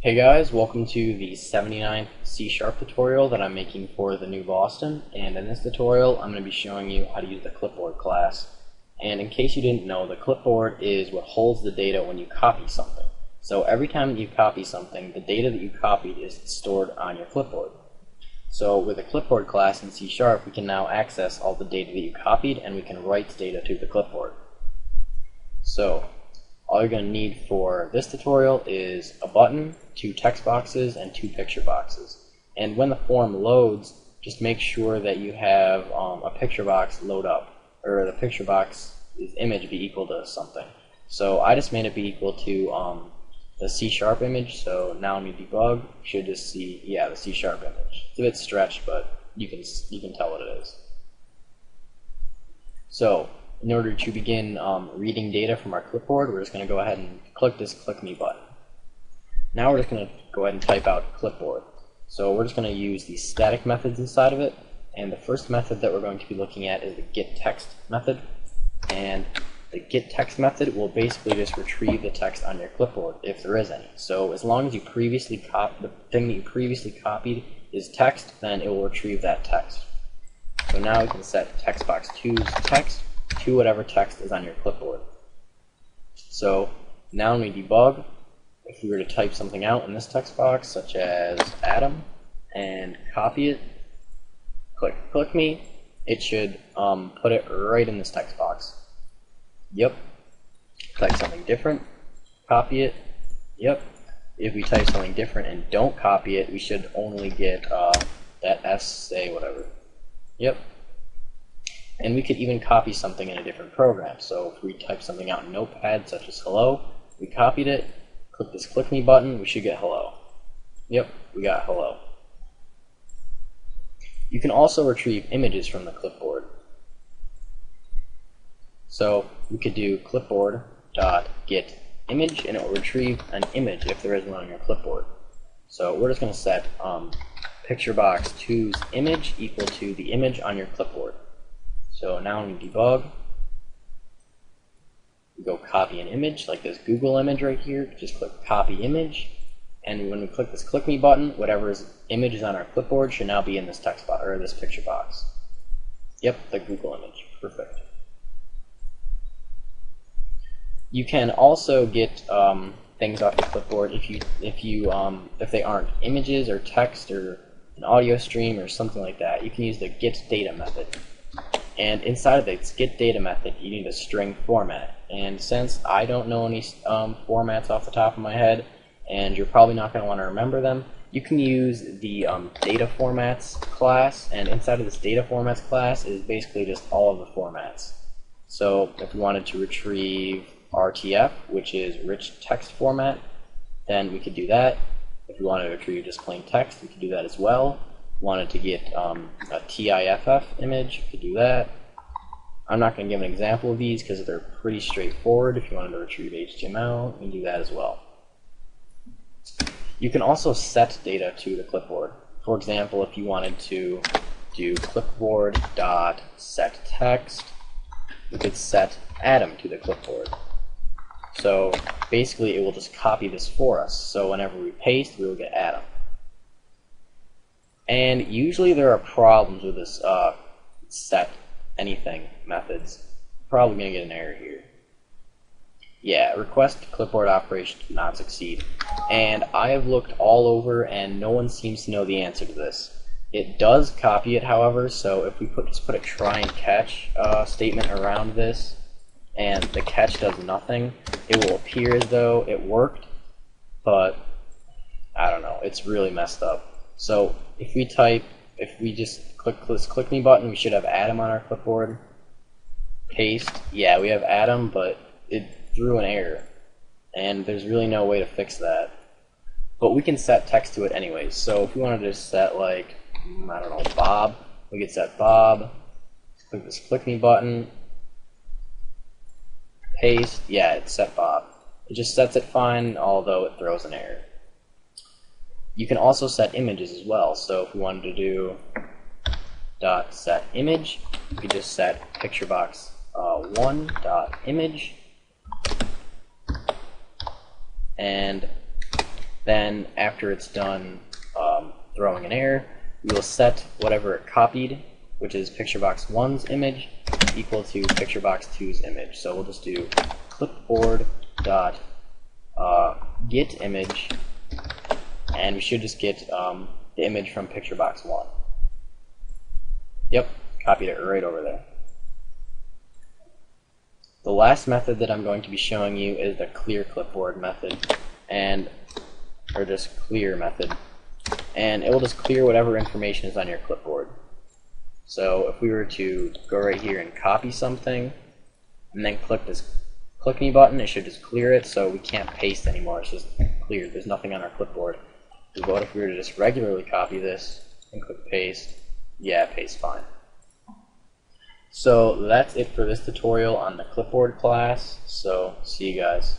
Hey guys, welcome to the 79th C# tutorial that I'm making for the new Boston, and in this tutorial I'm going to be showing you how to use the Clipboard class. And in case you didn't know, the clipboard is what holds the data when you copy something. So every time that you copy something, the data that you copied is stored on your clipboard. So with the Clipboard class in C#, we can now access all the data that you copied, and we can write data to the clipboard. So all you're going to need for this tutorial is a button, 2 text boxes, and 2 picture boxes. And when the form loads, just make sure that you have a picture box load up, or the picture box's image be equal to something. So I just made it be equal to the C# image, so now when you debug, you should just see, yeah, the C# image. It's a bit stretched, but you can tell what it is. So in order to begin reading data from our clipboard, we're just going to go ahead and click this Click Me button. Now we're just going to go ahead and type out clipboard. So we're just going to use the static methods inside of it, and the first method that we're going to be looking at is the getText method. And the getText method will basically just retrieve the text on your clipboard, if there is any. So as long as you previously the thing that you previously copied is text, then it will retrieve that text. So now we can set text box 2's text to whatever text is on your clipboard. So now when we debug, if we were to type something out in this text box, such as Adam, and copy it, click me, it should put it right in this text box. Yep. Type something different, copy it. Yep. If we type something different and don't copy it, we should only get that S, say whatever. Yep. And we could even copy something in a different program. So if we type something out in Notepad, such as hello, we copied it, click this Click Me button, we should get hello. Yep, we got hello. You can also retrieve images from the clipboard. So we could do clipboard.getImage, and it will retrieve an image if there is one on your clipboard. So we're just going to set picture box 2's image equal to the image on your clipboard. So now when we debug, we go copy an image, like this Google image right here, just click copy image, and when we click this Click Me button, whatever image is on our clipboard should now be in this text box, or this picture box. Yep, the Google image, perfect. You can also get things off your clipboard if they aren't images or text or an audio stream or something like that. You can use the getData method. And inside of this getData method, you need a string format. And since I don't know any formats off the top of my head, and you're probably not going to want to remember them, you can use the data formats class. And inside of this data formats class is basically just all of the formats. So if we wanted to retrieve RTF, which is rich text format, then we could do that. If we wanted to retrieve just plain text, we could do that as well. Wanted to get a TIFF image, you could do that. I'm not going to give an example of these because they're pretty straightforward. If you wanted to retrieve HTML, you can do that as well. You can also set data to the clipboard. For example, if you wanted to do clipboard.setText, you could set Adam to the clipboard. So basically it will just copy this for us. So whenever we paste, we will get Adam. And usually there are problems with this set anything methods. Probably going to get an error here. Yeah, request clipboard operation did not succeed. And I have looked all over and no one seems to know the answer to this. It does copy it, however, so if we just put a try and catch statement around this, and the catch does nothing, it will appear as though it worked, but I don't know, it's really messed up. So if we just click this Click Me button, we should have Adam on our clipboard. Paste, yeah, we have Adam, but it threw an error, and there's really no way to fix that. But we can set text to it anyways. So if we wanted to set, like, I don't know, Bob, we could set Bob, click this Click Me button, paste, yeah, it set Bob. It just sets it fine, although it throws an error. You can also set images as well. So if we wanted to do .setImage, we could just set picture box 1.image, and Then after it's done throwing an error, we will set whatever it copied, which is PictureBox1's image, equal to PictureBox2's image. So we'll just do clipboard dot get image, and we should just get the image from PictureBox1. Yep, copied it right over there. The last method that I'm going to be showing you is the clear clipboard method, or just clear method, and it will just clear whatever information is on your clipboard. So if we were to go right here and copy something, and then click this click me button, it should just clear it, so we can't paste anymore. It's just cleared. There's nothing on our clipboard. But if we were to just regularly copy this and click paste, yeah, paste fine. So that's it for this tutorial on the Clipboard class. So see you guys.